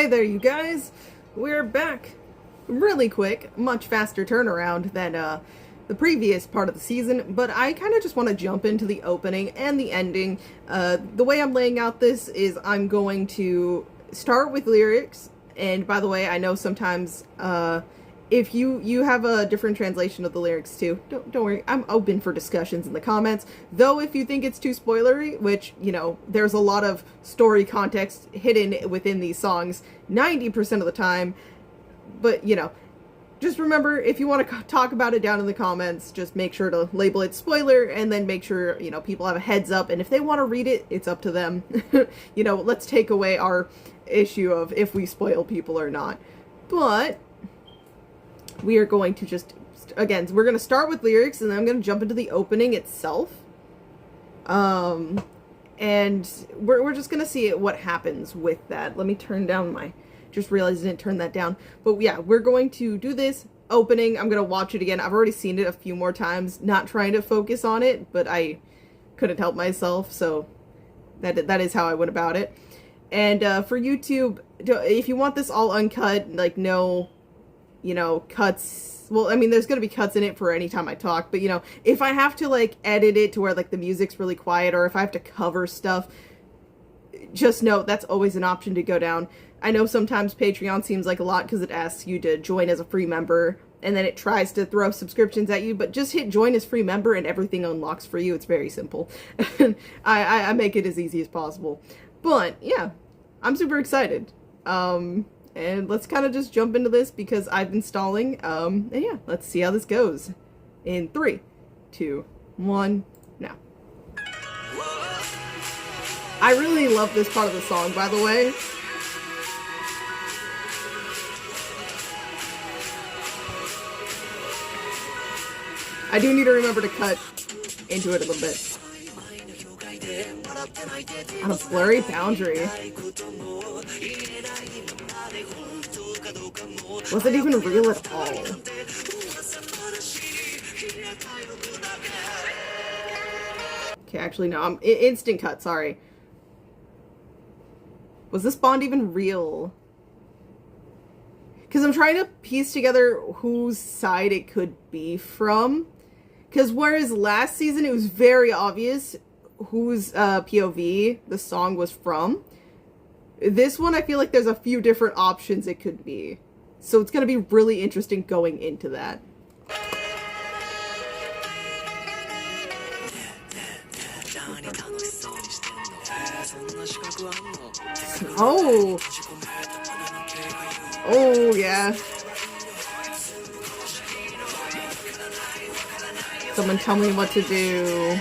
Hey there, you guys! We're back! Really quick, much faster turnaround than the previous part of the season, but I kind of just want to jump into the opening and the ending. The way I'm laying out this is I'm going to start with lyrics, and by the way, I know sometimes if you have a different translation of the lyrics too, don't worry, I'm open for discussions in the comments. Though if you think it's too spoilery, which, you know, there's a lot of story context hidden within these songs 90% of the time, but, you know, just remember, if you want to talk about it down in the comments, just make sure to label it spoiler, and then make sure, you know, people have a heads up, and if they want to read it, it's up to them. You know, let's take away our issue of if we spoil people or not. But we are going to just, again, we're going to start with lyrics, and then I'm going to jump into the opening itself. And we're just going to see what happens with that. Let me turn down my, just realized I didn't turn that down. But yeah, we're going to do this opening. I'm going to watch it again. I've already seen it a few more times, not trying to focus on it, but I couldn't help myself, so that is how I went about it. And for YouTube, if you want this all uncut, like no, you know, cuts, well, I mean, there's going to be cuts in it for any time I talk, but, you know, if I have to, like, edit it to where, like, the music's really quiet, or if I have to cover stuff, just know that's always an option to go down. I know sometimes Patreon seems like a lot because it asks you to join as a free member, and then it tries to throw subscriptions at you, but just hit join as free member and everything unlocks for you. It's very simple. I make it as easy as possible. But, yeah, I'm super excited. And let's kind of just jump into this because I've been stalling. And yeah, let's see how this goes. In 3, 2, 1, now. I really love this part of the song, by the way. I do need to remember to cut into it a little bit. On a blurry boundary. Was it even real at all? Okay, actually no, I'm instant cut, sorry. Was this bond even real? Because I'm trying to piece together whose side it could be from. Because whereas last season it was very obvious whose POV the song was from, this one I feel like there's a few different options it could be. So it's going to be really interesting going into that. Oh! Oh, yeah. Someone tell me what to do.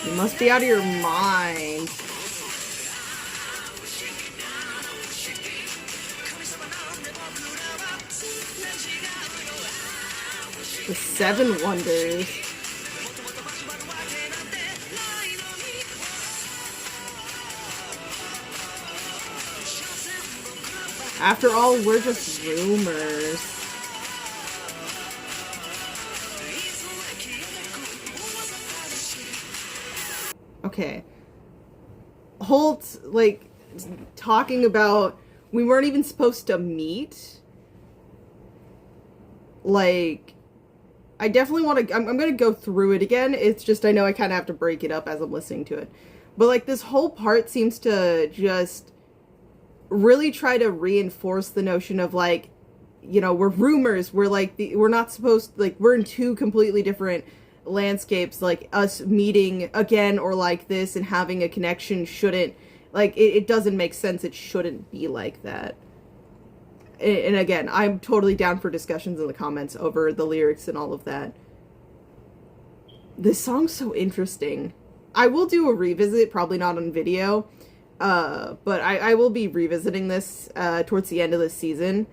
You must be out of your mind. The 7 Wonders. After all, we're just rumors. Okay. Holt, like, talking about we weren't even supposed to meet. Like, I definitely want to, I'm going to go through it again. It's just, I know I kind of have to break it up as I'm listening to it. But, like, this whole part seems to just really try to reinforce the notion of, like, you know, we're rumors. We're, like, we're not supposed, like, we're in two completely different landscapes. Like, us meeting again or like this and having a connection shouldn't, like, it doesn't make sense. It shouldn't be like that. And again, I'm totally down for discussions in the comments over the lyrics and all of that. This song's so interesting. I will do a revisit, probably not on video, but I will be revisiting this towards the end of this season.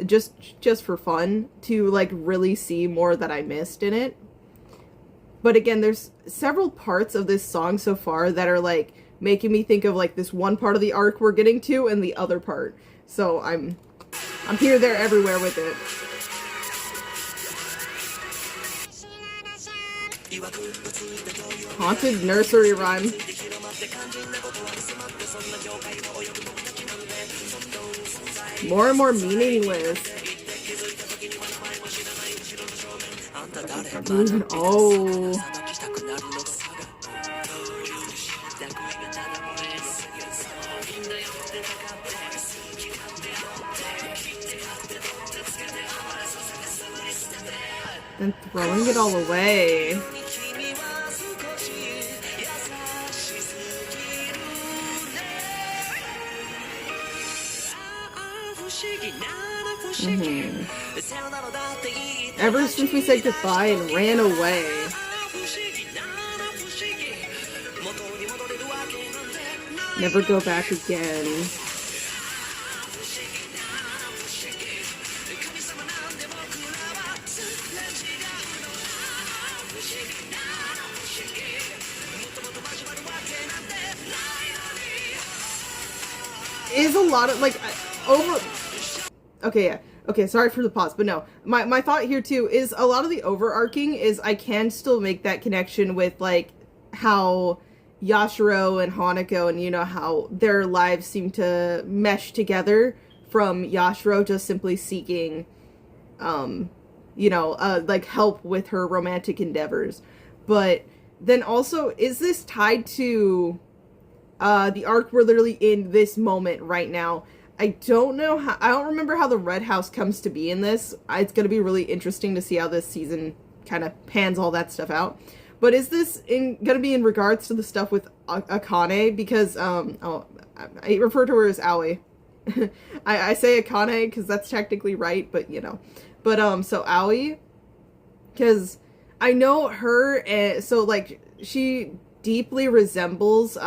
Just for fun, to, like, really see more that I missed in it. But again, there's several parts of this song so far that are, like, making me think of, like, this one part of the arc we're getting to and the other part. So I'm here, there, everywhere with it. Haunted nursery rhyme. More and more meaningless. Oh. And throwing it all away. Ever since we said goodbye and ran away. Never go back again. Is a lot of, like, over... Okay, yeah. Okay, sorry for the pause, but no. My thought here, too, is a lot of the overarching is I can still make that connection with, like, how Yashiro and Hanako and, you know, how their lives seem to mesh together from Yashiro just simply seeking, you know, like, help with her romantic endeavors. But then also, is this tied to... the arc we're literally in this moment right now? I don't know how, I don't remember how the Red House comes to be in this. It's going to be really interesting to see how this season kind of pans all that stuff out. But is this going to be in regards to the stuff with Akane? Because, I refer to her as Aoi. I say Akane because that's technically right, but you know. But, so Aoi, because I know her, so like, she deeply resembles,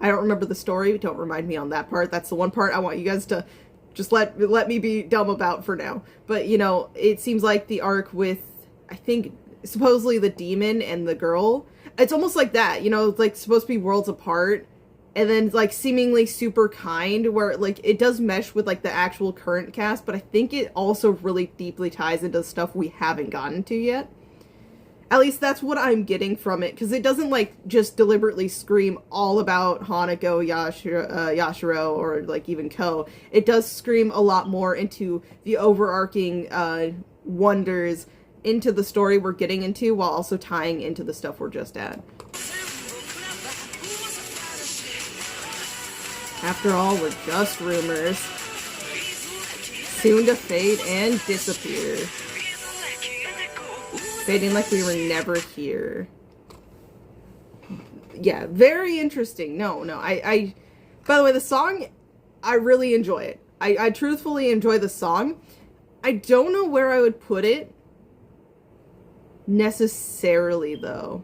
I don't remember the story. Don't remind me on that part. That's the one part I want you guys to just let me be dumb about for now. But, you know, it seems like the arc with, I think, supposedly the demon and the girl. It's almost like that, you know, it's like supposed to be worlds apart. And then, like, seemingly super kind, where, like, it does mesh with, like, the actual current cast. But I think it also really deeply ties into stuff we haven't gotten to yet. At least that's what I'm getting from it, because it doesn't, like, just deliberately scream all about Hanako, Yashiro, or, like, even Ko. It does scream a lot more into the overarching wonders into the story we're getting into, while also tying into the stuff we're just at. After all, we're just rumors. Soon to fade and disappear. Fading like we were never here. Yeah, very interesting. No, I by the way, the song, I really enjoy it. I truthfully enjoy the song. I don't know where I would put it necessarily, though.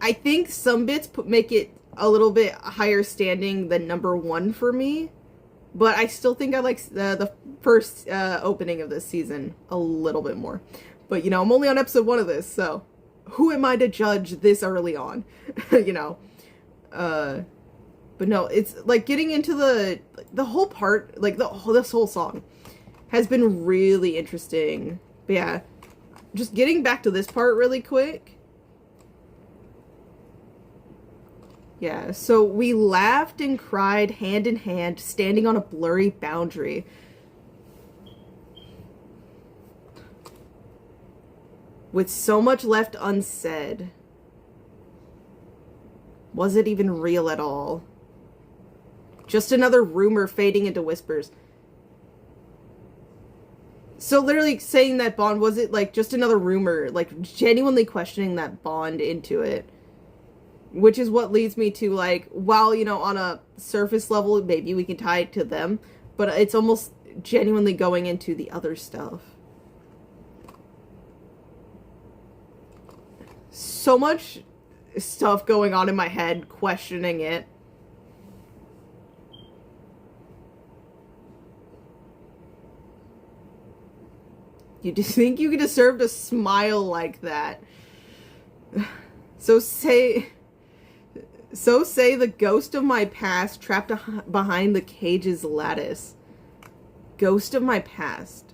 I think some bits make it a little bit higher standing than #1 for me. But I still think I like the first opening of this season a little bit more. But, you know, I'm only on episode 1 of this, so who am I to judge this early on? You know? But no, it's, like, getting into the whole part, like, this whole song has been really interesting. But yeah, just getting back to this part really quick. Yeah, so we laughed and cried hand in hand, standing on a blurry boundary. With so much left unsaid. Was it even real at all? Just another rumor fading into whispers. So literally saying that bond, was it like just another rumor? Like genuinely questioning that bond into it. Which is what leads me to, like, while, you know, on a surface level, maybe we can tie it to them. But it's almost genuinely going into the other stuff. So much stuff going on in my head, questioning it. You just think you deserve to smile like that. So say the ghost of my past trapped behind the cage's lattice. Ghost of my past.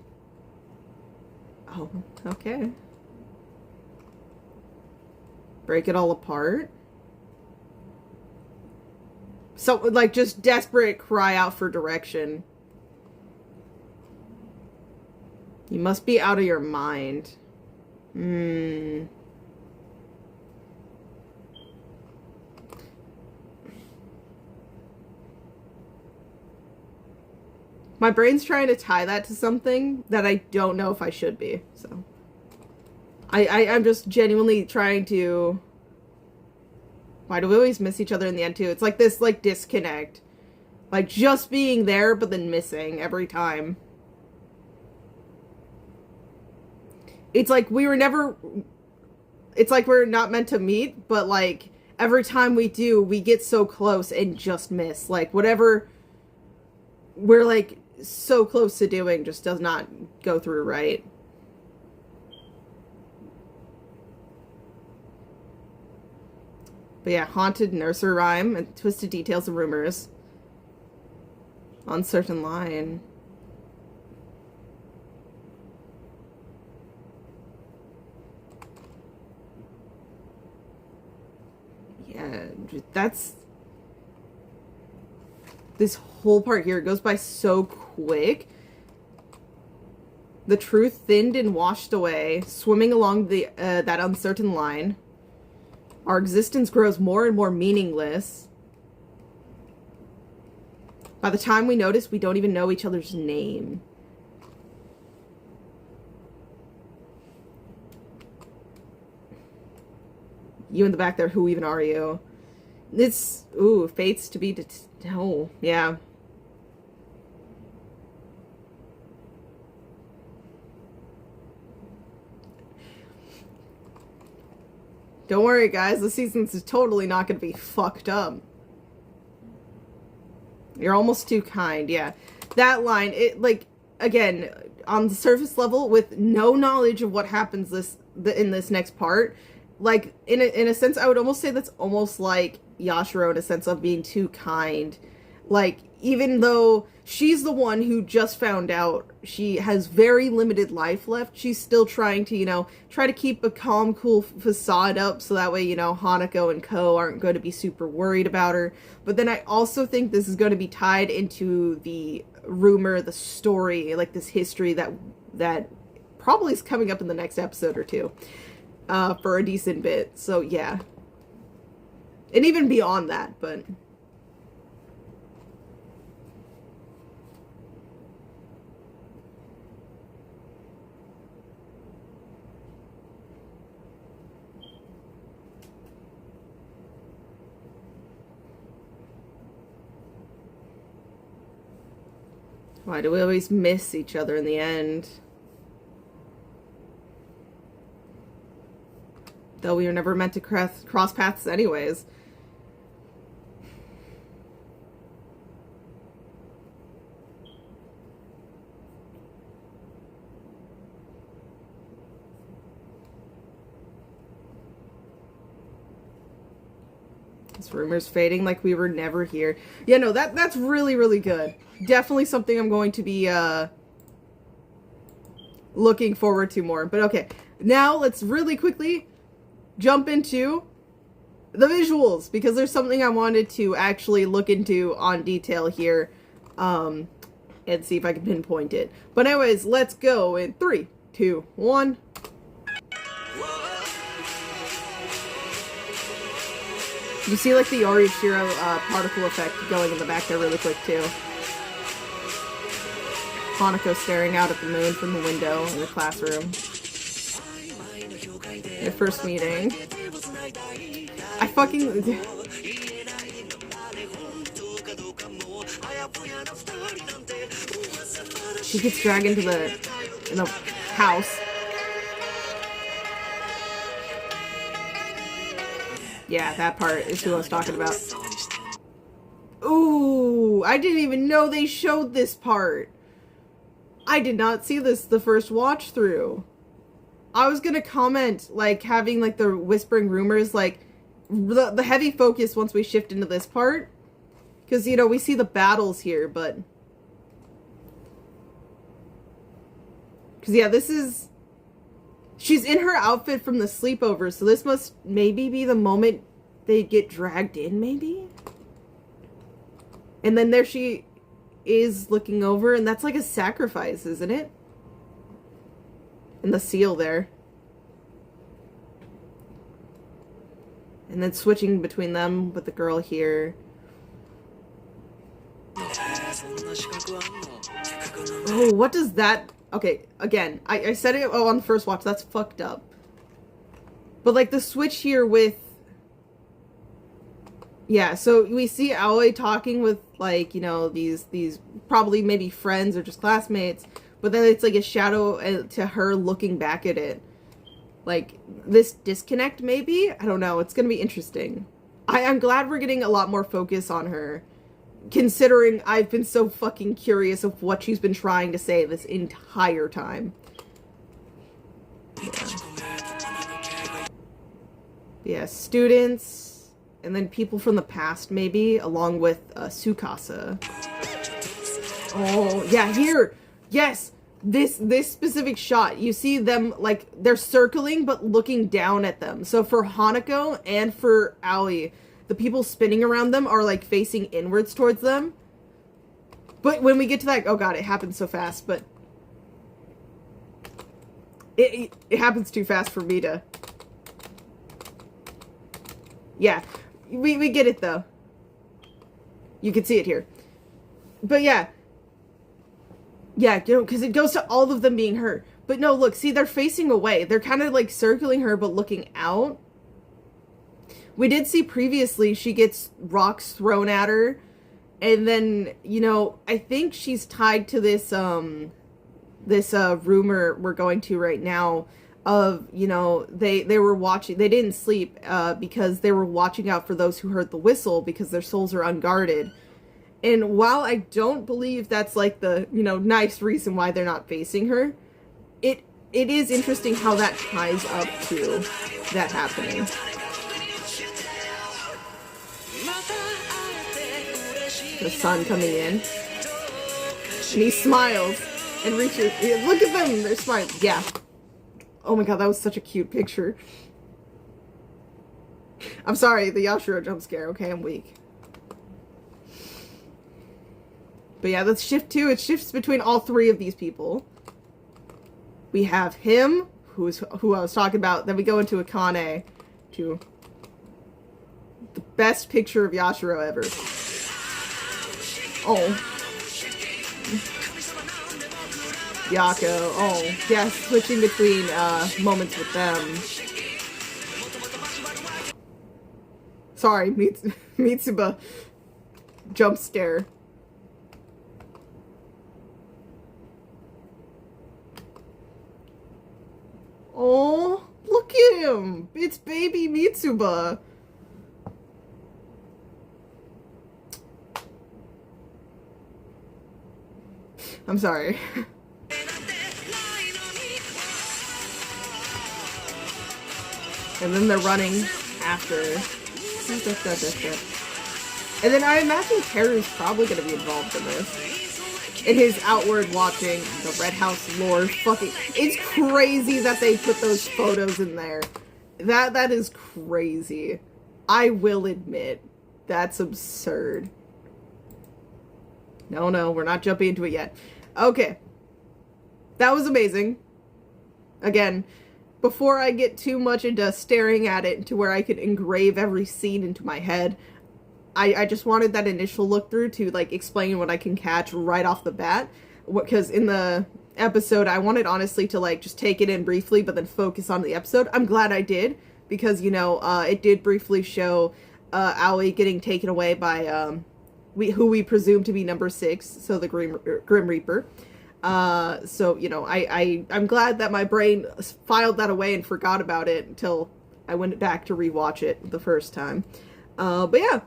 Oh, okay. Break it all apart? So, like, just desperate cry out for direction. You must be out of your mind. My brain's trying to tie that to something that I don't know if I should be, so. I'm just genuinely trying to... Why do we always miss each other in the end, too? It's like this, like, disconnect. Like, just being there, but then missing every time. It's like we were never... It's like we're not meant to meet, but, like, every time we do, we get so close and just miss. Like, whatever we're, like, so close to doing just does not go through right. But yeah, haunted nursery rhyme and twisted details and rumors. Uncertain line. Yeah, that's... This whole part here goes by so quick. The truth thinned and washed away, swimming along the that uncertain line. Our existence grows more and more meaningless. By the time we notice, we don't even know each other's name. You in the back there, who even are you? It's, ooh, fates to be, oh, yeah. Don't worry, guys. The season's totally not going to be fucked up. You're almost too kind, yeah. That line, it, like, again, on the surface level, with no knowledge of what happens in this next part, like, in a sense, I would almost say that's almost like Yashiro in a sense of being too kind. Like, even though she's the one who just found out she has very limited life left, she's still trying to, you know, try to keep a calm, cool facade up so that way, you know, Hanako and Co aren't going to be super worried about her. But then I also think this is going to be tied into the rumor, the story, like this history that probably is coming up in the next episode or two, for a decent bit. So yeah. And even beyond that, but... Why do we always miss each other in the end? Though we were never meant to cross paths anyways. This rumor's fading like we were never here. Yeah, no, that's really, really good. Definitely something I'm going to be looking forward to more. But okay, now let's really quickly jump into the visuals, because there's something I wanted to actually look into on detail here, and see if I can pinpoint it. But anyways, let's go in 3, 2, 1. You see, like, the Orishiro particle effect going in the back there really quick, too. Hanako staring out at the moon from the window in the classroom. Their first meeting. I fucking... She gets dragged into the house. Yeah, that part is who I was talking about. Ooh, I didn't even know they showed this part. I did not see this the first watch through. I was gonna comment, like, having, like, the whispering rumors, like, the heavy focus once we shift into this part. Because, you know, we see the battles here, but... Because, yeah, this is... She's in her outfit from the sleepover, so this must maybe be the moment they get dragged in, maybe? And then there she is looking over, and that's like a sacrifice, isn't it? And the seal there. And then switching between them with the girl here. Oh, what does that... Okay, again, I said it on the first watch. That's fucked up. But, like, the switch here with... Yeah, so we see Aoi talking with, like, you know, these probably maybe friends or just classmates. But then it's, like, a shadow to her looking back at it. Like, this disconnect, maybe? I don't know. It's gonna be interesting. I'm glad we're getting a lot more focus on her. Considering I've been so fucking curious of what she's been trying to say this entire time. Yeah, students, and then people from the past, maybe, along with Tsukasa. Oh, yeah, here! Yes! This specific shot, you see them, like, they're circling, but looking down at them. So for Hanako and for Aoi, the people spinning around them are, like, facing inwards towards them. But when we get to that... Oh, God, it happens so fast, but... It happens too fast for me to... Yeah. We get it, though. You can see it here. But, yeah. Yeah, you know, because it goes to all of them being her. But no, look, see, they're facing away. They're kind of, like, circling her, but looking out. We did see previously she gets rocks thrown at her, and then, you know, I think she's tied to this rumor we're going to right now of, you know, they were watching, they didn't sleep because they were watching out for those who heard the whistle because their souls are unguarded. And while I don't believe that's, like, the, you know, nice reason why they're not facing her, it is interesting how that ties up to that happening. The sun coming in. And he smiles and reaches. Look at them! They're smiling. Yeah. Oh my god, that was such a cute picture. I'm sorry, the Yashiro jump scare. Okay, I'm weak. But yeah, let's shift too. It shifts between all three of these people. We have him, who I was talking about. Then we go into Akane, to the best picture of Yashiro ever. Oh. Yako. Oh. Yeah, switching between moments with them. Sorry, Mitsuba jump scare. Oh, look at him! It's baby Mitsuba! I'm sorry. And then they're running after. And then I imagine Teru's probably going to be involved in this. In his outward watching, the Red House lore, fucking... It's crazy that they put those photos in there. That is crazy. I will admit, that's absurd. No, we're not jumping into it yet. Okay. That was amazing. Again, before I get too much into staring at it to where I could engrave every scene into my head, I just wanted that initial look through to, like, explain what I can catch right off the bat. Because in the episode, I wanted, honestly, to, like, just take it in briefly, but then focus on the episode. I'm glad I did, because, you know, it did briefly show Aoi getting taken away by, who we presume to be number 6, so the Grim Reaper. So, you know, I'm glad that my brain filed that away and forgot about it until I went back to rewatch it the first time. But yeah.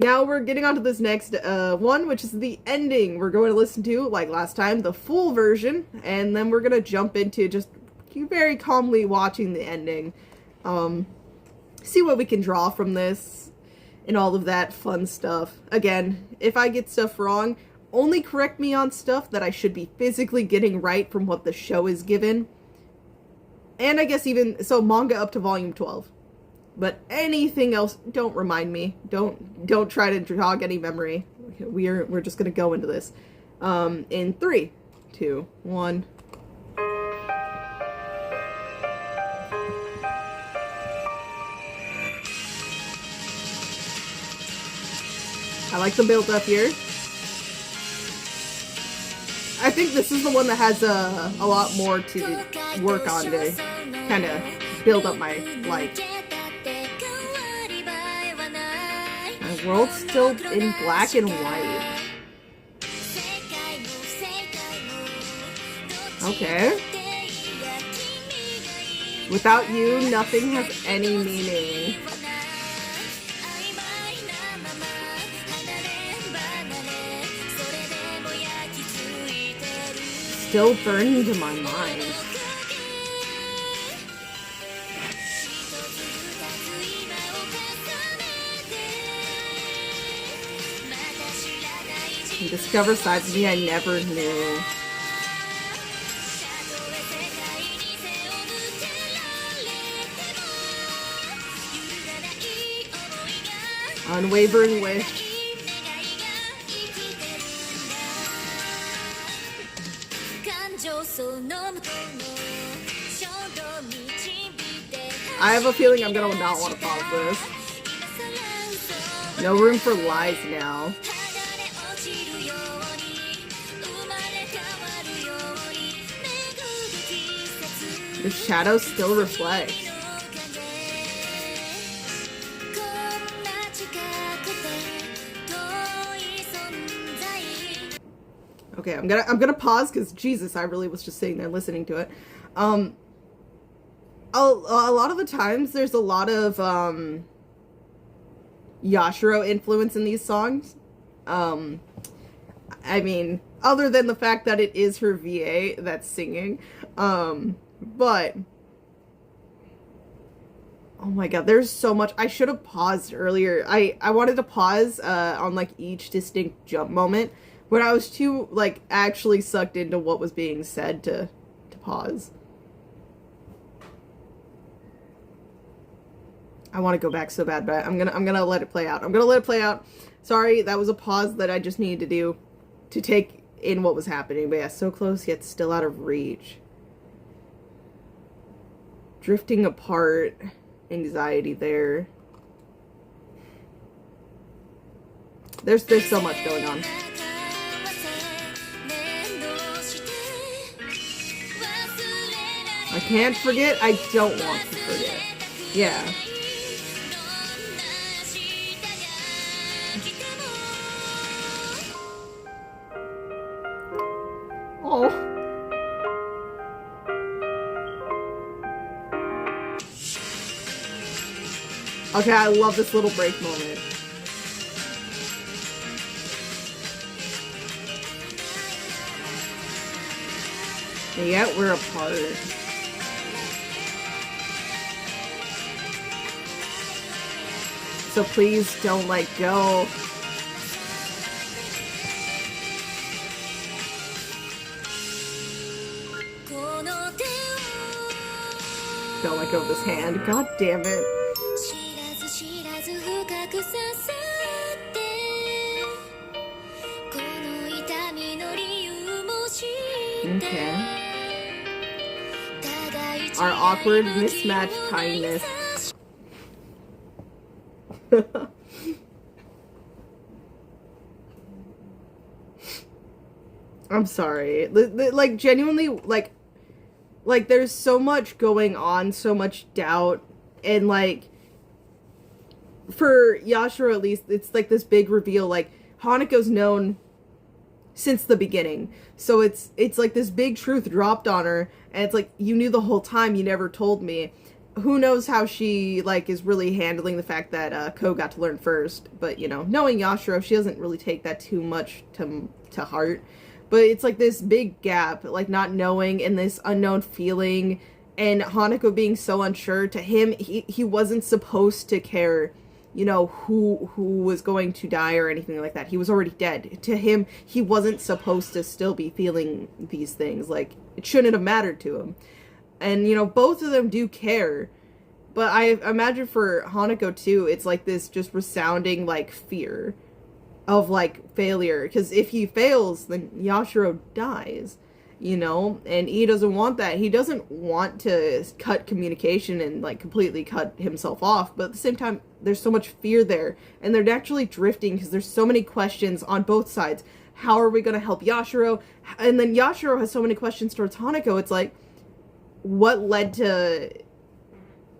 Now we're getting on to this next one, which is the ending. We're going to listen to, like last time, the full version, and then we're going to jump into just very calmly watching the ending. See what we can draw from this, and all of that fun stuff. Again, if I get stuff wrong, only correct me on stuff that I should be physically getting right from what the show is given. And I guess even, so manga up to volume 12. But anything else, don't remind me. Don't try to jog any memory. We're just gonna go into this. In 3, 2, 1. I like the build up here. I think this is the one that has a lot more to work on to kind of build up my like. My world's still in black and white. Okay. Without you, nothing has any meaning. Still burned into my mind. You discover sides of me I never knew. Unwavering wish. I have a feeling I'm gonna not want to pause this. No room for lies now. The shadow still reflects. Okay, I'm gonna pause because Jesus, I really was just sitting there listening to it. A lot of the times there's a lot of Yashiro influence in these songs. I mean, other than the fact that it is her VA that's singing, but oh my god, there's so much. I should have paused earlier. I wanted to pause on like each distinct jump moment, but I was too like actually sucked into what was being said to pause. I want to go back so bad, but I'm gonna let it play out. I'm gonna let it play out. Sorry, that was a pause that I just needed to do to take in what was happening. But yeah, so close yet still out of reach. Drifting apart, anxiety there. There's so much going on. I can't forget, I don't want to forget. Yeah. Oh. Okay, I love this little break moment. And yet we're apart. So please don't let go. Don't let go of this hand. God damn it. Okay. Our awkward mismatched kindness. I'm sorry. Like, genuinely, like there's so much going on, so much doubt, and like for Yashiro at least, it's like this big reveal. Like, Hanako's known since the beginning, so it's like this big truth dropped on her, and it's like, you knew the whole time, you never told me. Who knows how she like is really handling the fact that Ko got to learn first, but you know, knowing Yashiro, she doesn't really take that too much to heart. But it's like this big gap, like not knowing and this unknown feeling, and Hanako being so unsure. To him, he wasn't supposed to care, you know, who was going to die or anything like that. He was already dead. To him, he wasn't supposed to still be feeling these things. Like, it shouldn't have mattered to him. And, you know, both of them do care. But I imagine for Hanako too, it's like this just resounding, like, fear of, like, failure. Because if he fails, then Yashiro dies, you know? And he doesn't want that. He doesn't want to cut communication and, like, completely cut himself off. But at the same time, there's so much fear there. And they're naturally drifting because there's so many questions on both sides. How are we going to help Yashiro? And then Yashiro has so many questions towards Hanako. It's like, what led to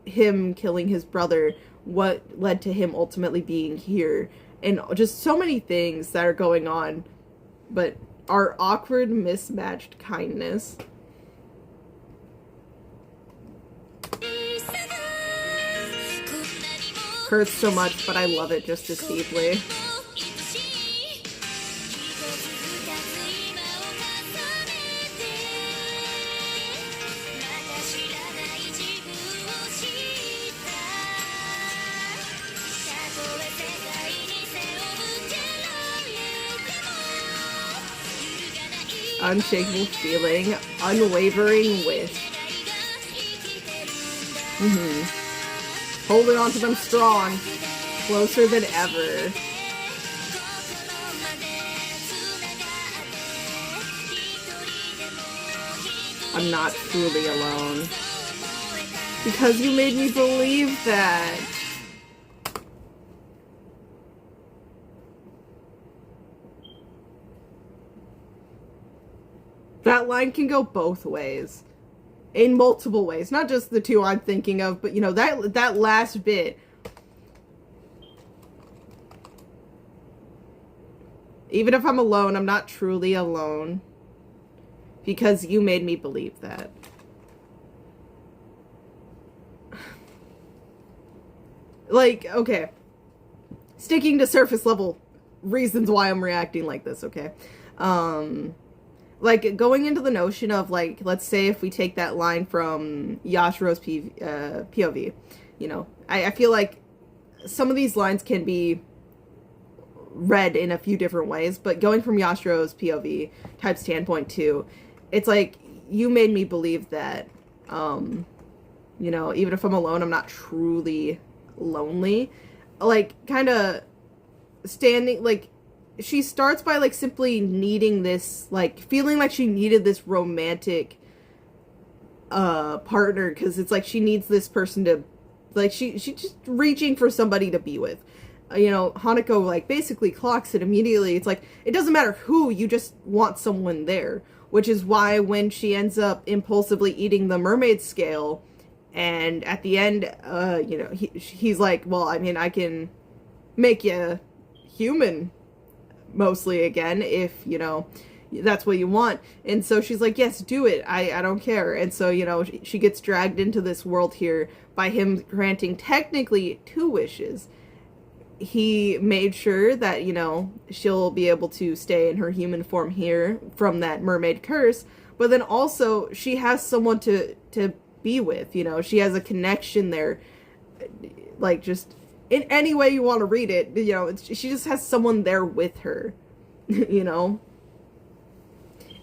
him killing his brother? What led to him ultimately being here? And just so many things that are going on, but our awkward mismatched kindness. Hurts so much, but I love it just as deeply. Unshakable feeling, unwavering wish. Holding on to them strong, closer than ever. I'm not truly alone. Because you made me believe that. That line can go both ways. In multiple ways. Not just the two I'm thinking of, but, you know, that last bit. Even if I'm alone, I'm not truly alone. Because you made me believe that. Like, okay. Sticking to surface level reasons why I'm reacting like this, okay? Like, going into the notion of, like, let's say if we take that line from Yashiro's POV, you know, I feel like some of these lines can be read in a few different ways, but going from Yashiro's POV type standpoint too, it's like, you made me believe that, you know, even if I'm alone, I'm not truly lonely. Like, kind of standing, like, she starts by, like, simply needing this, like, feeling like she needed this romantic partner, because it's like she needs this person to, like, she's just reaching for somebody to be with. You know, Hanako, like, basically clocks it immediately. It's like, it doesn't matter who, you just want someone there. Which is why when she ends up impulsively eating the mermaid scale, and at the end, you know, he's like, well, I mean, I can make you human mostly again if, you know, that's what you want. And so she's like, yes, do it, I don't care. And so, you know, she gets dragged into this world here by him granting technically 2 wishes. He made sure that, you know, she'll be able to stay in her human form here from that mermaid curse, but then also she has someone to be with, you know, she has a connection there, like, just in any way you want to read it, you know, she just has someone there with her, you know?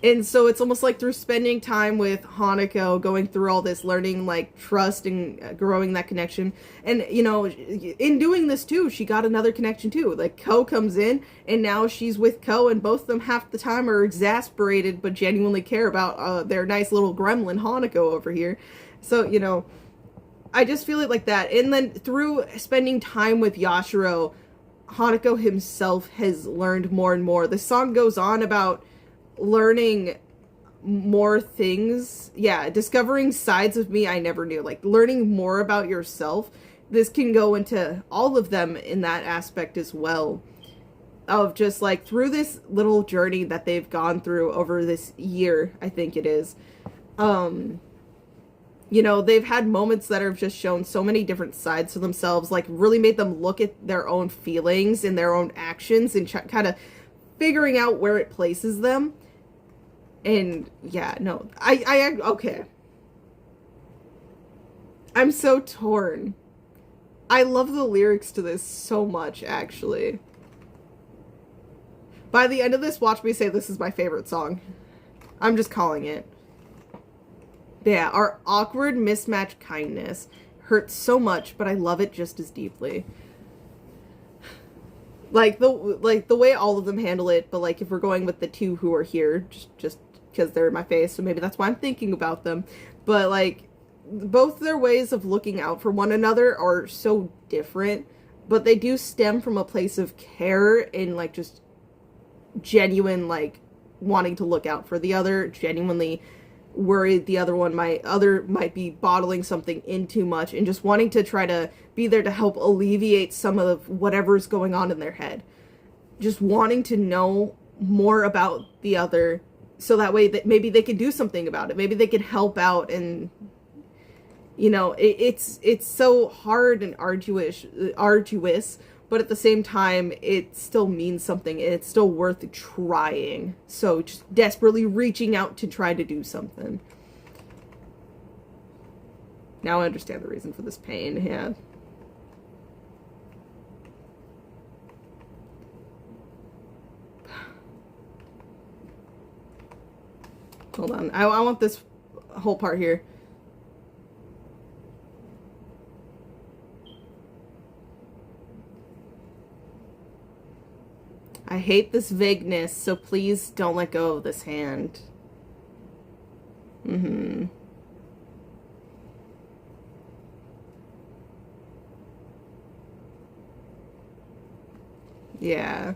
And so it's almost like through spending time with Hanako, going through all this, learning, like, trust and growing that connection. And, you know, in doing this, too, she got another connection, too. Like, Ko comes in, and now she's with Ko, and both of them half the time are exasperated, but genuinely care about their nice little gremlin, Hanako, over here. So, you know, I just feel it like that. And then through spending time with Yashiro, Hanako himself has learned more and more. The song goes on about learning more things. Yeah, discovering sides of me I never knew. Like, learning more about yourself. This can go into all of them in that aspect as well. Of just, like, through this little journey that they've gone through over this year, I think it is. You know, they've had moments that have just shown so many different sides to themselves, like, really made them look at their own feelings and their own actions and kind of figuring out where it places them. And, yeah, no, okay. I'm so torn. I love the lyrics to this so much, actually. By the end of this, watch me say this is my favorite song. I'm just calling it. Yeah, our awkward mismatched kindness hurts so much, but I love it just as deeply. Like the way all of them handle it, but like if we're going with the two who are here, just because they're in my face, so maybe that's why I'm thinking about them. But like both their ways of looking out for one another are so different, but they do stem from a place of care and like just genuine like wanting to look out for the other, genuinely worried the other one might be bottling something in too much, and just wanting to try to be there to help alleviate some of whatever's going on in their head. Just wanting to know more about the other so that way that maybe they could do something about it. Maybe they could help out, and you know, it's so hard and arduous, but at the same time, it still means something, and it's still worth trying. So just desperately reaching out to try to do something. Now I understand the reason for this pain, yeah. Hold on, I want this whole part here. I hate this vagueness, so please don't let go of this hand. Yeah.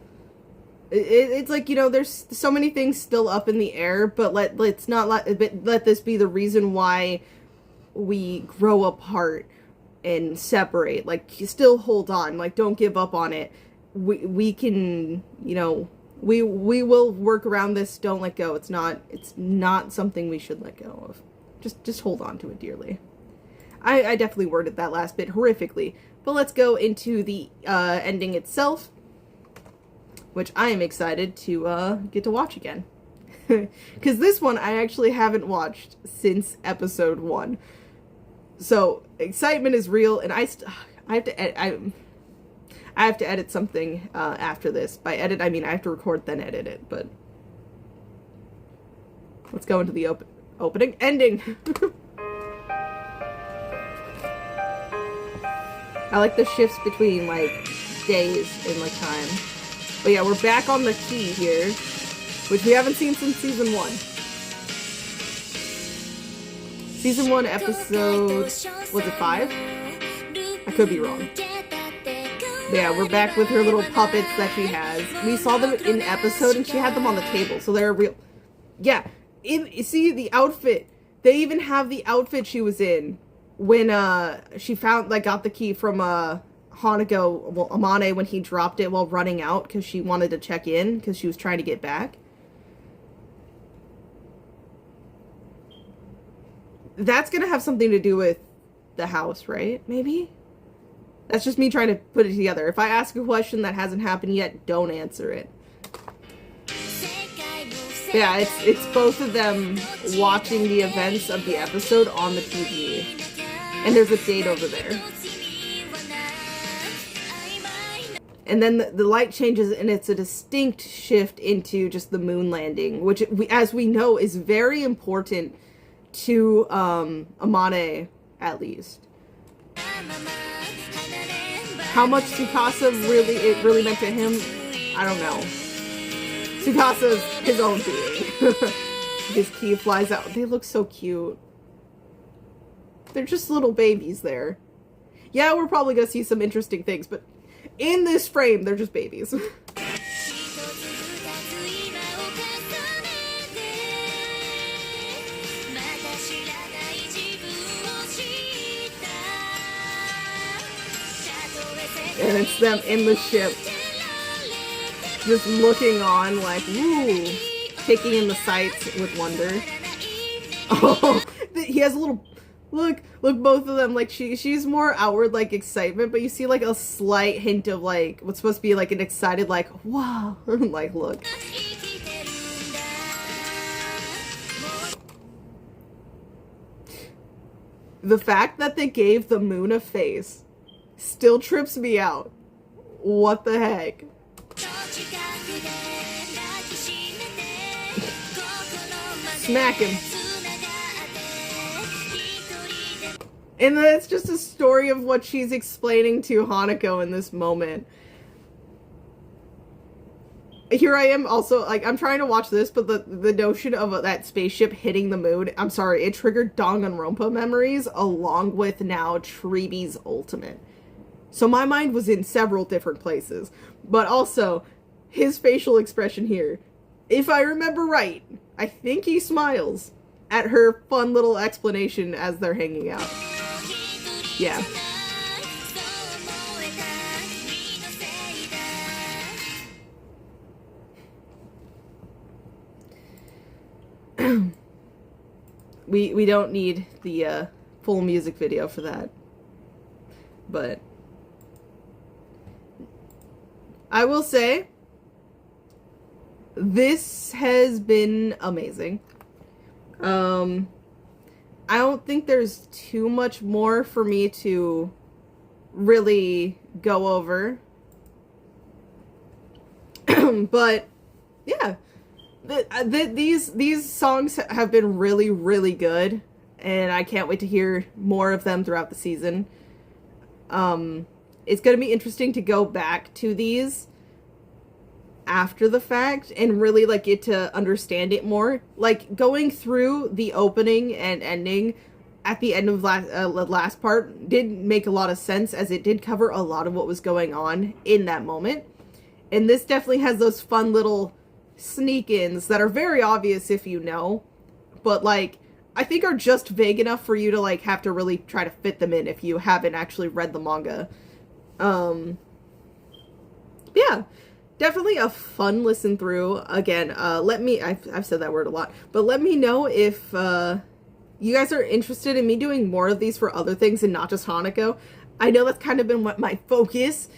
It's like, you know, there's so many things still up in the air, but let's not let this be the reason why we grow apart and separate. Like, still hold on. Like, don't give up on it. We can, you know, we will work around this. Don't let go. It's not something we should let go of. Just hold on to it dearly. I definitely worded that last bit horrifically, but let's go into the ending itself, which I am excited to get to watch again. Because this one I actually haven't watched since episode 1. So excitement is real, and I have to edit. I have to edit something after this. By edit, I mean I have to record then edit it. But let's go into the ending. I like the shifts between like days and like time. But yeah, we're back on the key here, which we haven't seen since season 1. Season 1 episode, was it 5? I could be wrong. Yeah, we're back with her little puppets that she has. We saw them in the episode, and she had them on the table, so they're real. Yeah, see the outfit. They even have the outfit she was in when she got the key from Amane when he dropped it while running out because she wanted to check in because she was trying to get back. That's gonna have something to do with the house, right? Maybe? That's just me trying to put it together. If I ask a question that hasn't happened yet, don't answer it. Yeah, it's both of them watching the events of the episode on the TV. And there's a date over there. And then the light changes, and it's a distinct shift into just the moon landing, which, as we know, is very important to Amane, at least. How much Tsukasa really meant to him, I don't know. Tsukasa's his own being. His key flies out. They look so cute. They're just little babies there. Yeah, we're probably gonna see some interesting things, but in this frame, they're just babies. And it's them in the ship, just looking on like, ooh, taking in the sights with wonder. Oh, he has a little, look, both of them, like, she's more outward, like, excitement, but you see, like, a slight hint of, like, what's supposed to be, like, an excited, like, wow, like, look. The fact that they gave the moon a face still trips me out. What the heck? Smack him. And it's just a story of what she's explaining to Hanako in this moment. Here I am also, like, I'm trying to watch this, but the notion of that spaceship hitting the moon, I'm sorry, it triggered Danganronpa memories along with now Tribe's Ultimate. So my mind was in several different places. But also, his facial expression here, if I remember right, I think he smiles at her fun little explanation as they're hanging out. Yeah. We don't need the full music video for that. But I will say this has been amazing. I don't think there's too much more for me to really go over. But yeah, these songs have been really, really good, and I can't wait to hear more of them throughout the season. It's going to be interesting to go back to these after the fact and really like get to understand it more. Like going through the opening and ending at the end of last part did make a lot of sense, as it did cover a lot of what was going on in that moment. And this definitely has those fun little sneak-ins that are very obvious if you know, but like I think are just vague enough for you to like have to really try to fit them in if you haven't actually read the manga. Yeah, definitely a fun listen through. Again, I've said that word a lot, but let me know if you guys are interested in me doing more of these for other things and not just Hanako. I know that's kind of been what my focus.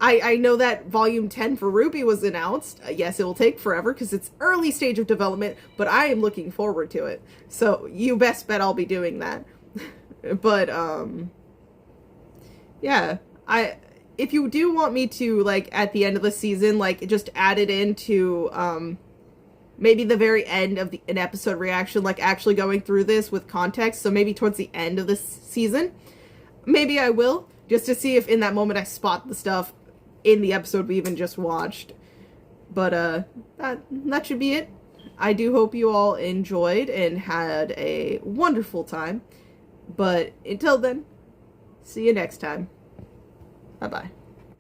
I know that Volume 10 for Ruby was announced. Yes, it will take forever because it's early stage of development, but I am looking forward to it. So you best bet I'll be doing that. But, yeah. If you do want me to, like, at the end of the season, like, just add it into, maybe the very end of an episode reaction, like, actually going through this with context, so maybe towards the end of this season, maybe I will, just to see if in that moment I spot the stuff in the episode we even just watched. But that should be it. I do hope you all enjoyed and had a wonderful time. But until then, see you next time. Bye-bye.